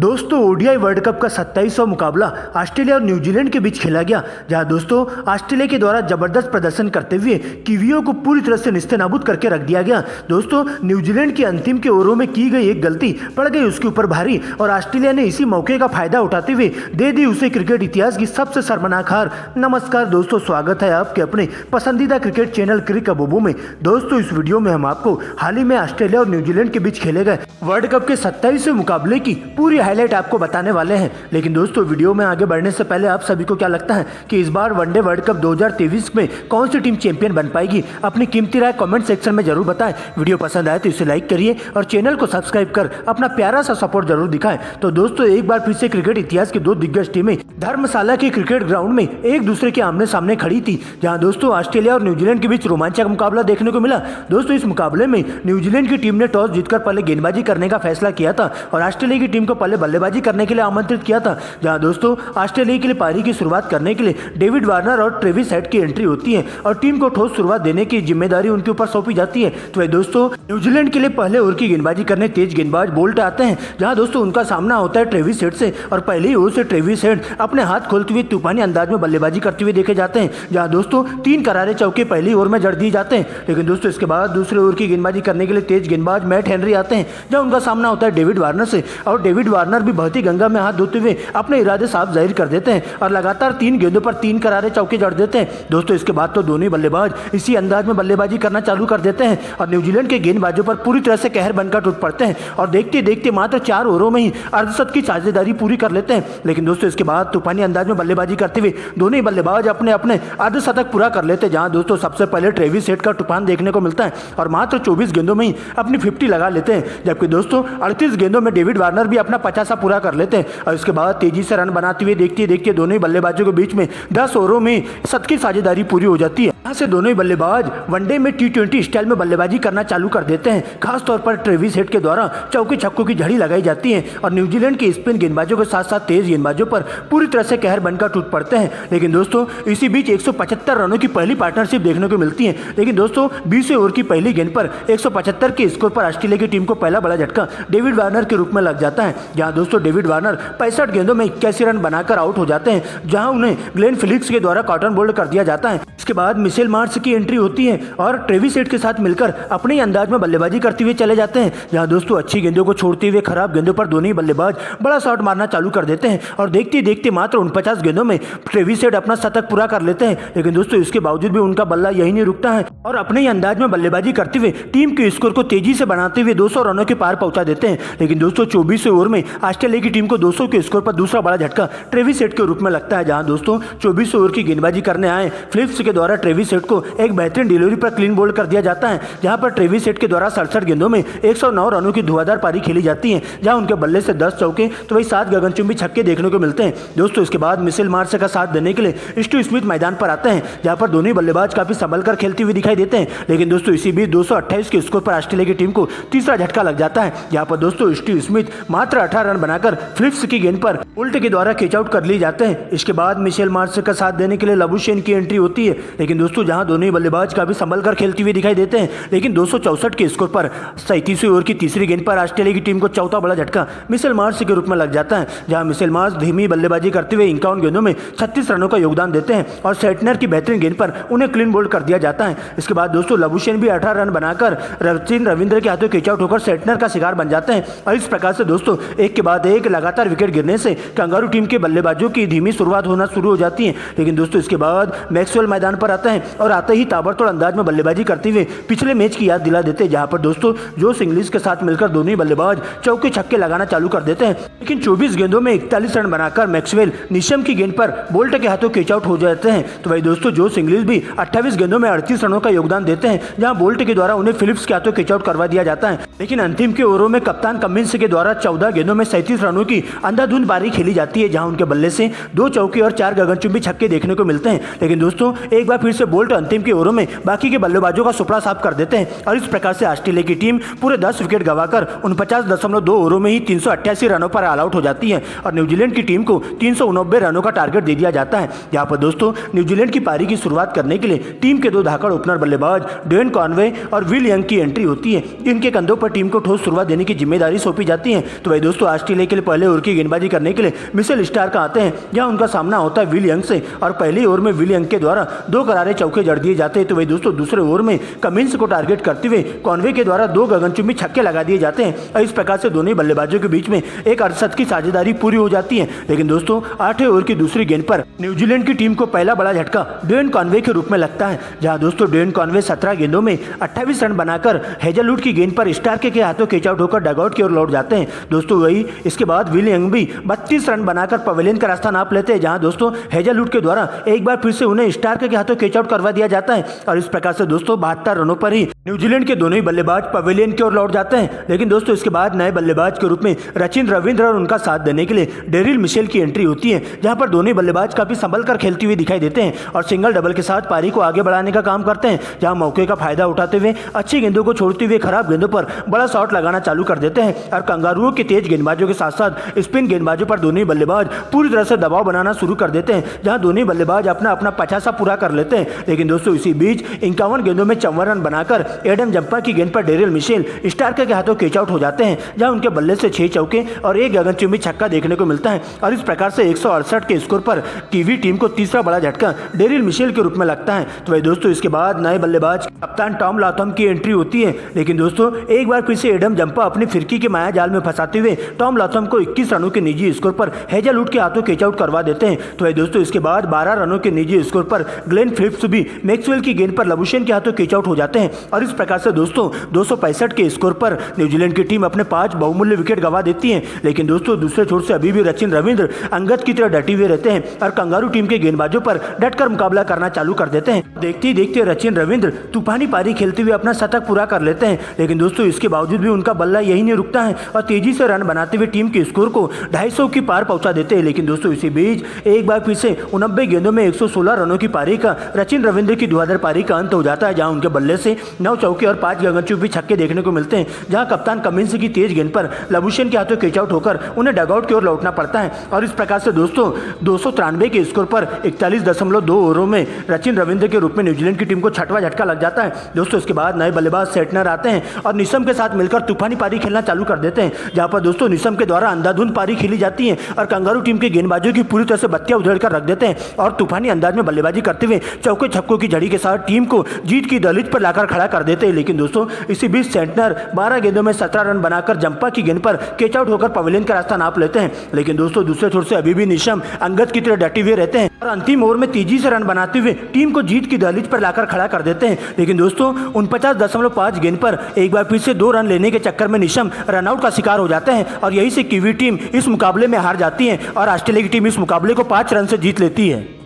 दोस्तों ODI world cup का 27वां मुकाबला ऑस्ट्रेलिया और न्यूजीलैंड के बीच खेला गया, जहां दोस्तों ऑस्ट्रेलिया के द्वारा जबरदस्त प्रदर्शन करते हुए कीवियों को पूरी तरह से निस्तेनाबूद करके रख दिया गया। दोस्तों न्यूजीलैंड की अंतिम के ओवरों में की गई एक गलती पड़ गई उसके ऊपर भारी और ऑस्ट्रेलिया ने इसी मौके का फायदा उठाते हुए दे दी उसे क्रिकेट इतिहास की सबसे शर्मनाक हार। नमस्कार दोस्तों, स्वागत है आपके अपने पसंदीदा क्रिकेट चैनल क्रिक अबूबू में। दोस्तों इस वीडियो में हम आपको हाल ही में ऑस्ट्रेलिया और न्यूजीलैंड के बीच खेले गए वर्ल्ड कप के 27वें मुकाबले की पूरी हाईलाइट आपको बताने वाले हैं। लेकिन दोस्तों वीडियो में आगे बढ़ने से पहले आप सभी को क्या लगता है कि इस बार वनडे वर्ल्ड कप 2023 में कौन सी टीम चैंपियन बन पाएगी? अपनी कीमती राय कमेंट सेक्शन में जरूर बताएं। वीडियो पसंद आए तो इसे लाइक करिए और चैनल को सब्सक्राइब कर अपना प्यारा सा सपोर्ट जरूर दिखाएं। तो दोस्तों एक बार फिर से क्रिकेट इतिहास की दो दिग्गज टीमें धर्मशाला के क्रिकेट ग्राउंड में एक दूसरे के आमने सामने खड़ी थी, जहां दोस्तों ऑस्ट्रेलिया और न्यूजीलैंड के बीच रोमांचक मुकाबला देखने को मिला। दोस्तों इस मुकाबले में न्यूजीलैंड की टीम ने टॉस जीतकर पहले गेंदबाजी करने का फैसला किया था और ऑस्ट्रेलिया की टीम को पहले बल्लेबाजी करने के लिए आमंत्रित किया था, जहां दोस्तों ऑस्ट्रेलिया के लिए पारी की शुरुआत करने के लिए डेविड वार्नर और ट्रेविस हेड की एंट्री होती है और टीम को ठोस शुरुआत देने की जिम्मेदारी उनके ऊपर सौंपी जाती है। तो दोस्तों न्यूजीलैंड के लिए पहले ओवर की गेंदबाजी करने तेज गेंदबाज बोल्ट आते हैं, जहां दोस्तों उनका सामना होता है ट्रेविस हेड से और पहली ओवर से ट्रेविस हेड अपने हाथ खोलते हुए तूफानी अंदाज में बल्लेबाजी करते हुए देखे जाते हैं, जहां दोस्तों 3 करारे चौके पहली ओवर में जड़ दिए जाते हैं। लेकिन दोस्तों इसके बाद दूसरे ओवर की गेंदबाजी करने के लिए तेज गेंदबाज मैट हेनरी आते हैं, जहां उनका सामना होता है डेविड वार्नर से और डेविड वार्नर भी बहती गंगा में हाथ धोते हुए अपने इरादे साफ जाहिर कर देते हैं और लगातार 3 गेंदों पर 3 करारे चौके जड़ देते हैं। दोस्तों इसके बाद तो दोनों बल्लेबाज इसी अंदाज में बल्लेबाजी करना चालू कर देते हैं और न्यूजीलैंड के गेंदबाजों पर पूरी तरह से कहर बनकर टूट पड़ते हैं और देखते देखते मात्र 4 ओवरों में ही अर्धशतक की साझेदारी पूरी कर लेते हैं। लेकिन दोस्तों इसके बाद तूफानी अंदाज में बल्लेबाजी करते हुए दोनों ही बल्लेबाज अपने अपने अर्धशतक पूरा कर लेते हैं, जहां दोस्तों सबसे पहले ट्रेविस हेड का तूफान देखने को मिलता है और मात्र 24 गेंदों में ही अपनी 50 लगा लेते हैं, जबकि दोस्तों 38 गेंदों में डेविड वार्नर भी अपना 50 पूरा कर लेते हैं और इसके बाद तेजी से रन बनाते हुए देखते देखते दोनों ही बल्लेबाजों के बीच में 10 ओवरों में शतक की साझेदारी पूरी हो जाती है। यहाँ से दोनों ही बल्लेबाज वनडे में T20 स्टाइल में बल्लेबाजी करना चालू कर देते हैं। खासतौर पर ट्रेविस हेड के द्वारा चौके छक्कों की झड़ी लगाई जाती है और न्यूजीलैंड के स्पिन गेंदबाजों के साथ साथ तेज गेंदबाजों पर पूरी तरह से कहर बनकर टूट पड़ते हैं। लेकिन दोस्तों इसी बीच 175 रनों की पहली पार्टनरशिप देखने को मिलती है। लेकिन दोस्तों 20वें ओवर की पहली गेंद पर 175 के स्कोर पर ऑस्ट्रेलिया की टीम को पहला बड़ा झटका डेविड वार्नर के रूप में लग जाता है, जहां दोस्तों डेविड वार्नर 65 गेंदों में 81 रन बनाकर आउट हो जाते हैं, जहां उन्हें ग्लेन फिलिप्स के द्वारा कॉटन बोल्ड कर दिया जाता है। इसके बाद मिशेल मार्श की एंट्री होती है और ट्रेविस हेड के साथ मिलकर अपने ही अंदाज में बल्लेबाजी करते हुए चले जाते हैं, जहां दोस्तों अच्छी गेंदों को छोड़ते हुए खराब गेंदों पर दोनों ही बल्लेबाज बड़ा शॉट मारना चालू कर देते हैं और देखते देखते मात्र 49 गेंदों में ट्रेविस हेड अपना शतक पूरा कर लेते हैं। लेकिन दोस्तों इसके बावजूद भी उनका बल्ला यही नहीं रुकता है और अपने ही अंदाज में बल्लेबाजी करते हुए टीम के स्कोर को तेजी से बनाते हुए 200 रनों के पार पहुंचा देते हैं। लेकिन दोस्तों 24वें ओवर में ऑस्ट्रेलिया की टीम को 200 के स्कोर पर दूसरा बड़ा झटका ट्रेविस हेड के रूप में लगता है, जहां दोस्तों 24वें ओवर की गेंदबाजी करने आए फिलिप्स के द्वारा ट्रेविस हेड को एक बेहतरीन डिलीवरी पर क्लीन बोल्ड कर दिया जाता है, जहां पर ट्रेविस हेड के द्वारा 67 गेंदों में 109 रनों की धुआंधार पारी खेली जाती है, जहां उनके बल्ले से 10 चौके तो वही 7 गगनचुंबी छक्के देखने को मिलते हैं। दोस्तों इसके बाद मिशेल मार्श का साथ देने के लिए स्टीव स्मिथ मैदान पर आते हैं, जहां पर दोनों बल्लेबाज काफी संभल कर खेलते हुए दिखाई देते हैं। लेकिन दोस्तों इसी बीच 228 के स्कोर पर ऑस्ट्रेलिया की टीम को तीसरा झटका लग जाता है, जहां पर दोस्तों स्टीव स्मिथ मात्र 18 रन बनाकर फिलिप्स की गेंद पर उल्टे के द्वारा कैच आउट कर लिए जाते हैं। इसके बाद मिशेल मार्श का साथ देने के लिए लबुशेन की एंट्री होती है। लेकिन दोस्तों जहां दोनों ही बल्लेबाज काफी संभल कर खेलते हुए दिखाई देते हैं, लेकिन 264 के स्कोर पर 37वें ओवर की तीसरी गेंद पर ऑस्ट्रेलिया की टीम को चौथा बड़ा झटका मिशेल मार्श के रूप में लग जाता है, जहां मिशेल मार्श धीमी बल्लेबाजी करते हुए 51 गेंदों में 36 रनों का योगदान देते हैं और सेटनर की बेहतरीन गेंद पर उन्हें क्लीन बोल्ड कर दिया जाता है। इसके बाद दोस्तों लबुशेन भी 18 रन बनाकर सचिन रविंद्र के हाथों कैच आउट होकर सेटनर का शिकार बन जाते हैं और इस प्रकार से दोस्तों एक के बाद एक लगातार विकेट गिरने से कंगारू टीम के बल्लेबाजों की धीमी शुरुआत होना शुरू हो जाती है। लेकिन दोस्तों इसके बाद मैक्सवेल मैदान पर आते हैं और आते ही ताबड़तोड़ अंदाज में बल्लेबाजी करते हुए पिछले मैच की याद दिला देते हैं, जहां पर दोस्तों जोश इंग्लिश के साथ मिलकर दोनों ही बल्लेबाज चौके छक्के लगाना चालू कर देते हैं। लेकिन 24 गेंदों में 41 रन बनाकर मैक्सवेल निशम की गेंद पर बोल्ट के हाथों कैच आउट हो जाते हैं। तो वही दोस्तों जोश इंग्लिश भी 28 गेंदों में 38 रनों का योगदान देते हैं, जहां बोल्ट के द्वारा उन्हें फिलिप्स के हाथों कैच आउट करवा दिया जाता है। लेकिन अंतिम के ओवरों में कप्तान कमिंस के द्वारा 14 गेंदों में 37 रनों की अंधाधुंध पारी खेली जाती है, जहां उनके बल्ले से 2 चौके और 4 गगनचुंबी छक्के देखने को मिलते हैं। लेकिन दोस्तों एक बार फिर से बोल्ट अंतिम के ओवरों में बाकी के बल्लेबाजों का सुपड़ा साफ कर देते हैं और इस प्रकार से ऑस्ट्रेलिया की टीम पूरे 10 विकेट गंवाकर 49.2 ओवरों में ही 388 रनों पर ऑल आउट हो जाती है और न्यूजीलैंड की टीम को 389 रनों का टारगेट दे दिया जाता है। यहाँ पर दोस्तों न्यूजीलैंड की पारी की शुरुआत करने के लिए टीम के 2 धाकड़ ओपनर बल्लेबाज ड्वेन कॉनवे और विल यंग की एंट्री होती है। इनके कंधों पर टीम को ठोस शुरुआत देने की जिम्मेदारी सौंपी जाती है। तो वही दोस्तों ऑस्ट्रेलिया के लिए पहले ओवर की गेंदबाजी करने के लिए मिशेल स्टार्क आते हैं, जहां उनका सामना होता है विल यंग से और पहली ओवर में विल यंग के द्वारा 2 करारे चौके जड़ दिए जाते हैं। तो वही दोस्तों दूसरे ओवर में कमिंस को टारगेट करते हुए कॉनवे के द्वारा 2 गगनचुंबी छक्के लगा दिए जाते हैं और इस प्रकार से दोनों बल्लेबाजों के बीच में एक अर्धशतक की साझेदारी पूरी हो जाती है। लेकिन दोस्तों 8वें ओवर की दूसरी गेंद पर न्यूजीलैंड की टीम को पहला बड़ा झटका ड्वेन कॉनवे के रूप में लगता है, जहां दोस्तों ड्वेन कॉनवे 17 गेंदों में 28 रन बनाकर हेजलवुड की गेंद पर स्टार्क के हाथों कैच आउट होकर डगआउट की ओर लौट जाते हैं। दोस्तों वही इसके बाद विल यंग भी 32 रन बनाकर पवेलियन का रास्ता नाप लेते हैं, जहां दोस्तों हेजलवुड के द्वारा एक बार फिर से उन्हें स्टार्क के हाथों कैच आउट करवा दिया जाता है और इस प्रकार से दोस्तों 72 रनों पर ही न्यूजीलैंड के दोनों ही बल्लेबाज पवेलियन की ओर लौट जाते हैं। लेकिन दोस्तों इसके बाद नए बल्लेबाज के रूप में रचिन रविंद्र और उनका साथ देने के लिए डेरिल मिशेल की एंट्री होती है, जहां पर दोनों बल्लेबाज काफी संभल कर खेलते हुए दिखाई देते हैं और सिंगल डबल के साथ पारी को आगे बढ़ाने का काम करते हैं, जहां मौके का फायदा उठाते हुए अच्छी गेंदों को छोड़ते हुए खराब गेंदों पर बड़ा शॉट लगाना चालू कर देते हैं और कंगारुओं के तेज गेंदबाजों के साथ साथ स्पिन गेंदबाजों पर दोनों बल्लेबाज पूरी तरह से दबाव बनाना शुरू कर देते हैं, जहां दोनों बल्लेबाज अपना अपना 50 पूरा कर लेते हैं। लेकिन दोस्तों इसी बीच 51 गेंदों में 54 रन बनाकर एडम जंपा की गेंद पर डेरिल मिशेल स्टार्क के हाथों कैच आउट हो जाते हैं, जहां उनके बल्ले से 6 चौके और 1 गगनचुंबी छक्का देखने को मिलता है और इस प्रकार से 168 के स्कोर पर कीवी टीम को तीसरा बड़ा झटका डेरिल मिशेल के रूप में लगता है। तो वही दोस्तों इसके बाद नए बल्लेबाज कप्तान टॉम लाथम की एंट्री होती है। लेकिन दोस्तों एक बार फिर से एडम जंपा अपनी फिरकी के माया जाल में फंसाते हुए टॉम लाथम को 21 रनों के निजी स्कोर पर हेजलवुड के हाथों कैच आउट करवा देते हैं। तो वही दोस्तों इसके बाद 12 रनों के निजी स्कोर पर ग्लेन फिलिप्स भी मैक्सवेल की गेंद पर लबुशेन के हाथों कैच आउट हो जाते हैं और इस प्रकार से दोस्तों 265 के स्कोर पर न्यूजीलैंड की टीम अपने 5 बहुमूल्य विकेट गंवा देती है। लेकिन दोस्तों दूसरे छोर से अभी भी रचिन रविंद्र अंगद की तरह डटे हुए रहते हैं और कंगारू टीम के गेंदबाजों पर डटकर मुकाबला करना चालू कर देते हैं। देखते ही देखते रचिन रविंद्र तूफानी पारी खेलते हुए अपना शतक पूरा कर लेते हैं। लेकिन दोस्तों इसके बावजूद भी उनका बल्ला यही नहीं रुकता है और तेजी से रन बनाते हुए टीम के स्कोर को 250 की पार पहुंचा देते हैं। लेकिन दोस्तों इसी बीच एक बार फिर से 89 गेंदों में 116 रनों की पारी का रचिन रविंद्र की धुआंधार पारी का अंत हो जाता है, जहां उनके बल्ले से 9 चौके और 5 गगनचुंबी छक्के देखने को मिलते हैं, जहां कप्तान कमिंस की तेज गेंद पर लबुशेन के हाथों कैच आउट होकर उन्हें डगआउट की ओर लौटना पड़ता है और इस प्रकार से दोस्तों 293 के स्कोर पर 41.2 ओवरों में रचिन रविंद्र के रूप में न्यूजीलैंड की टीम को 6वां झटका लग जाता है। दोस्तों इसके बाद नए बल्लेबाज सेटनर आते हैं और निशम के साथ मिलकर तूफानी पारी खेलना चालू कर देते हैं, जहां पर दोस्तों निशम के द्वारा अंधाधुंध पारी खेली जाती है और कंगारू टीम के गेंदबाजों की पूरी तरह से बत्तियां उधेड़ कर रख देते हैं और तूफानी अंदाज में बल्लेबाजी करते हुए चौके छक्कों की झड़ी के साथ टीम को जीत की दहलीज पर लाकर खड़ा कर देते हैं। लेकिन दोस्तों इसी बीच सेंटनर 12 गेंदों में 17 रन बनाकर जंपा की गेंद पर कैच आउट होकर पवेलियन का रास्ता नाप लेते हैं। लेकिन दोस्तों दूसरे छोर से अभी भी निशम अंगद की तरह डटे हुए रहते हैं और अंतिम ओवर में तेजी से रन बनाते हुए टीम को जीत की दहलीज पर लाकर खड़ा कर देते हैं। लेकिन दोस्तों 49.5 गेंद पर एक बार फिर से 2 रन लेने के चक्कर में निशम रनआउट का शिकार हो जाते हैं और यही से कीवी टीम इस मुकाबले में हार जाती है और ऑस्ट्रेलिया की टीम इस मुकाबले को 5 रन से जीत लेती है।